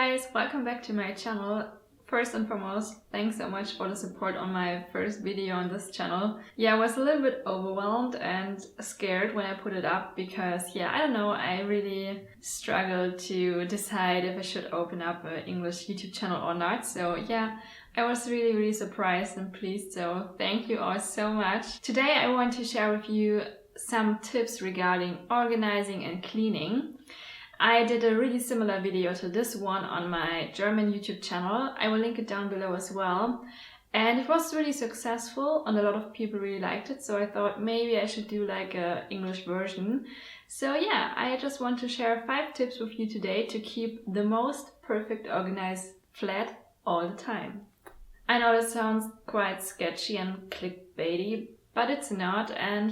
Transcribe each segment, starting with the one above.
guys, welcome back to my channel. First and foremost, thanks so much for the support on my first video on this channel. I was a little bit overwhelmed and scared when I put it up because I don't know, I really struggled to decide if I should open up an English YouTube channel or not. So I was really surprised and pleased, so thank you all so much. Today I want to share with you some tips regarding organizing and cleaning. I did a really similar video to this one on my German YouTube channel. I will link it down below as well. And it was really successful and a lot of people really liked it. So I thought maybe I should do like an English version. So I just want to share 5 tips with you today to keep the most perfect organized flat all the time. I know this sounds quite sketchy and clickbaity, but it's not. And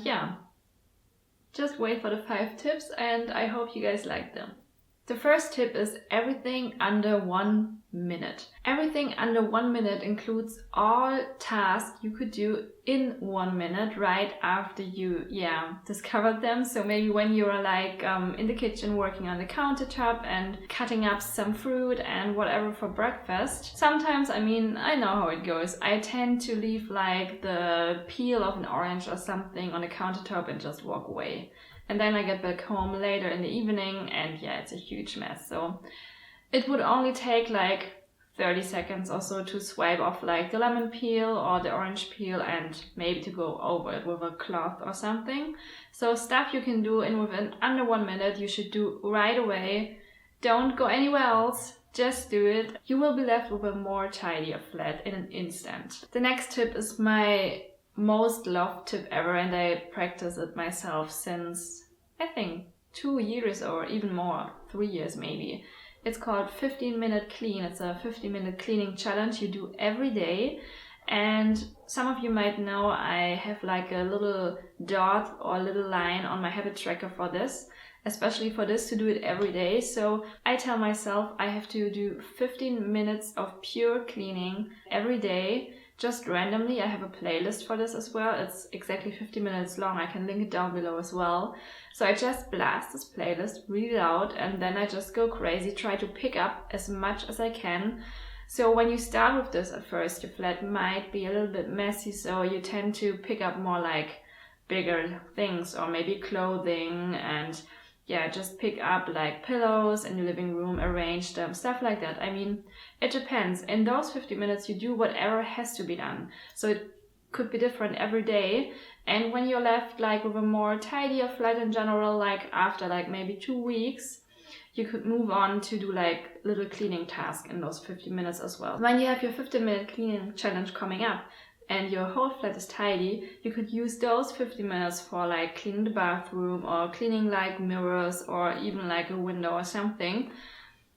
just wait for the 5 tips and I hope you guys like them. The first tip is everything under 1 minute. Everything under 1 minute includes all tasks you could do in 1 minute right after you discovered them. So maybe when you're like in the kitchen working on the countertop and cutting up some fruit and whatever for breakfast. Sometimes, I know how it goes. I tend to leave like the peel of an orange or something on the countertop and just walk away. And then I get back home later in the evening and it's a huge mess. So it would only take like 30 seconds or so to swipe off like the lemon peel or the orange peel and maybe to go over it with a cloth or something. So stuff you can do within under 1 minute, you should do right away. Don't go anywhere else. Just do it. You will be left with a more tidier flat in an instant. The next tip is my most loved tip ever, and I practice it myself since I think 2 years or even more, 3 years maybe. It's called 15-minute clean. It's a 15-minute cleaning challenge you do every day. And some of you might know I have like a little dot or a little line on my habit tracker for this, especially for this to do it every day. So I tell myself I have to do 15 minutes of pure cleaning every day. Just randomly. I have a playlist for this as well. It's exactly 50 minutes long. I can link it down below as well. So I just blast this playlist really loud and then I just go crazy, try to pick up as much as I can. So when you start with this at first, your flat might be a little bit messy, so you tend to pick up more like bigger things or maybe clothing and just pick up like pillows in your living room, arrange them, stuff like that. It depends. In those 50 minutes, you do whatever has to be done. So it could be different every day. And when you're left like with a more tidier flat in general, like after like maybe 2 weeks, you could move on to do like little cleaning tasks in those 50 minutes as well. When you have your 15-minute cleaning challenge coming up, and your whole flat is tidy, you could use those 50 minutes for like cleaning the bathroom or cleaning like mirrors or even like a window or something.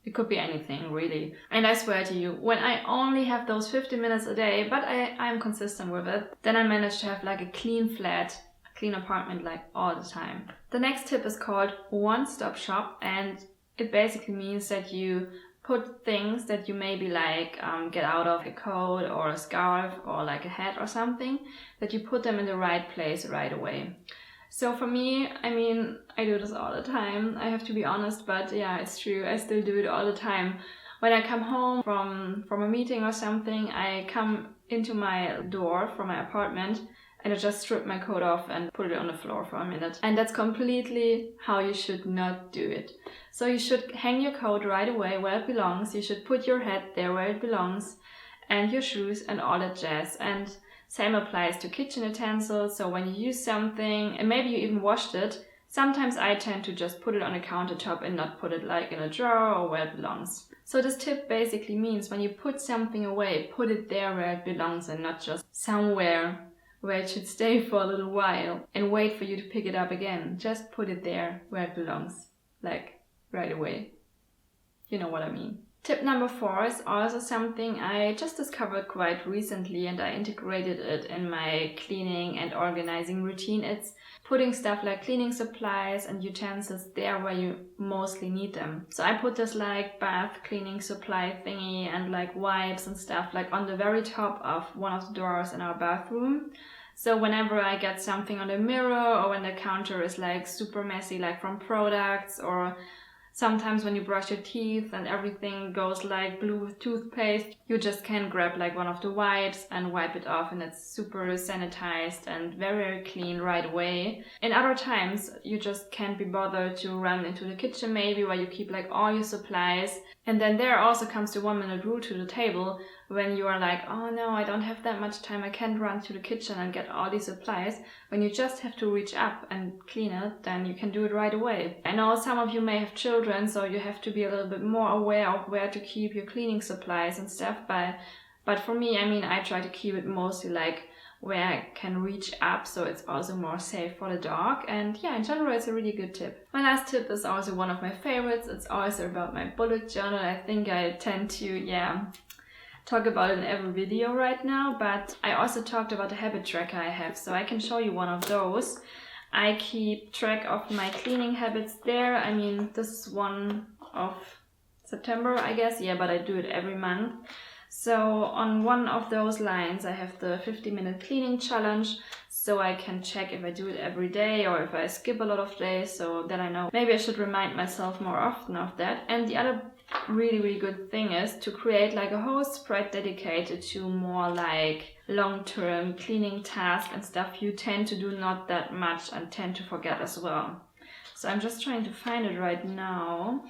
It could be anything really. And I swear to you, when I only have those 50 minutes a day, but I'm consistent with it, then I manage to have like a clean flat, a clean apartment like all the time. The next tip is called one-stop shop, and it basically means that you put things that you maybe like get out of a coat or a scarf or like a hat or something, that you put them in the right place right away. So for me, I do this all the time, I have to be honest, but it's true, I still do it all the time. When I come home from a meeting or something, I come into my door from my apartment and I just strip my coat off and put it on the floor for a minute. And that's completely how you should not do it. So you should hang your coat right away where it belongs. You should put your hat there where it belongs and your shoes and all that jazz. And same applies to kitchen utensils. So when you use something and maybe you even washed it, sometimes I tend to just put it on a countertop and not put it like in a drawer or where it belongs. So this tip basically means when you put something away, put it there where it belongs and not just somewhere where it should stay for a little while and wait for you to pick it up again. Just put it there where it belongs, like right away. You know what I mean. Tip number 4 is also something I just discovered quite recently and I integrated it in my cleaning and organizing routine. It's putting stuff like cleaning supplies and utensils there where you mostly need them. So I put this like bath cleaning supply thingy and like wipes and stuff like on the very top of one of the drawers in our bathroom. So whenever I get something on the mirror or when the counter is like super messy, like from products or sometimes when you brush your teeth and everything goes like blue with toothpaste, you just can grab like one of the wipes and wipe it off, and it's super sanitized and very clean right away. In other times, you just can't be bothered to run into the kitchen maybe where you keep like all your supplies. And then there also comes the 1-minute rule to the table when you are like, oh no, I don't have that much time, I can't run to the kitchen and get all these supplies. When you just have to reach up and clean it, then you can do it right away. I know some of you may have children, so you have to be a little bit more aware of where to keep your cleaning supplies and stuff, but for me, I mean, I try to keep it mostly like where I can reach up, so it's also more safe for the dog. And yeah, in general, it's a really good tip. My last tip is also one of my favorites. It's also about my bullet journal. I think I tend to, talk about it in every video right now, but I also talked about the habit tracker I have, so I can show you one of those. I keep track of my cleaning habits there. I mean, this is one of September, I guess, but I do it every month. So on one of those lines, I have the 50-minute cleaning challenge, so I can check if I do it every day or if I skip a lot of days, so that I know maybe I should remind myself more often of that. And the other really good thing is to create like a whole spread dedicated to more like long-term cleaning tasks and stuff you tend to do not that much and tend to forget as well. So I'm just trying to find it right now.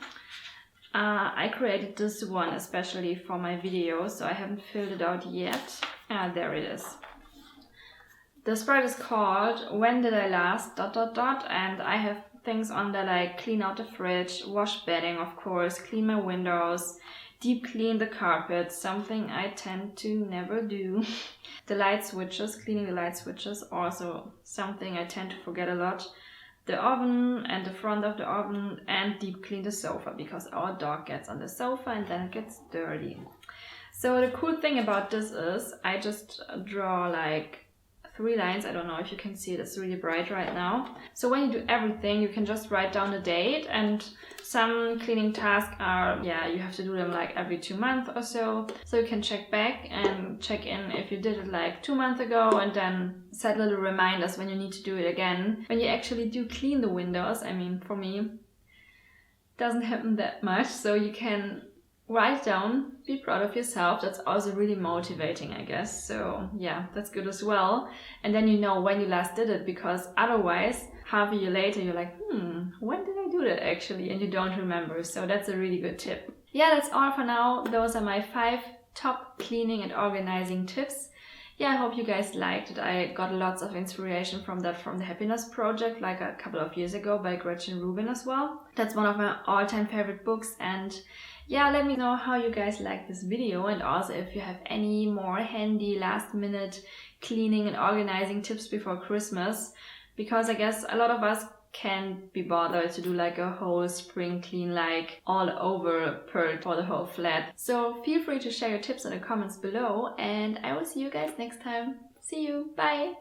I created this one especially for my video, so I haven't filled it out yet. There it is. The spread is called When Did I Last ... and I have things on there like clean out the fridge, wash bedding of course, clean my windows, deep clean the carpet, something I tend to never do. The light switches, cleaning the light switches, also something I tend to forget a lot. The oven and the front of the oven, and deep clean the sofa because our dog gets on the sofa and then it gets dirty. So the cool thing about this is I just draw like 3 lines. I don't know if you can see it, it's really bright right now. So when you do everything, you can just write down the date, and some cleaning tasks are, you have to do them like every 2 months or so. So you can check back and check in if you did it like 2 months ago, and then set little reminders when you need to do it again. When you actually do clean the windows, I mean, for me, it doesn't happen that much, so you can write down, be proud of yourself. That's also really motivating, I guess. So yeah, that's good as well. And then you know when you last did it, because otherwise half a year later you're like, when did I do that actually? And you don't remember. So that's a really good tip. Yeah, that's all for now. Those are my 5 top cleaning and organizing tips. Yeah, I hope you guys liked it. I got lots of inspiration from that from the Happiness Project like a couple of years ago by Gretchen Rubin as well. That's one of my all-time favorite books. And yeah, let me know how you guys like this video, and also if you have any more handy last-minute cleaning and organizing tips before Christmas, because I guess a lot of us can't be bothered to do like a whole spring clean like all over purge for the whole flat. So feel free to share your tips in the comments below, and I will see you guys next time. See you, bye!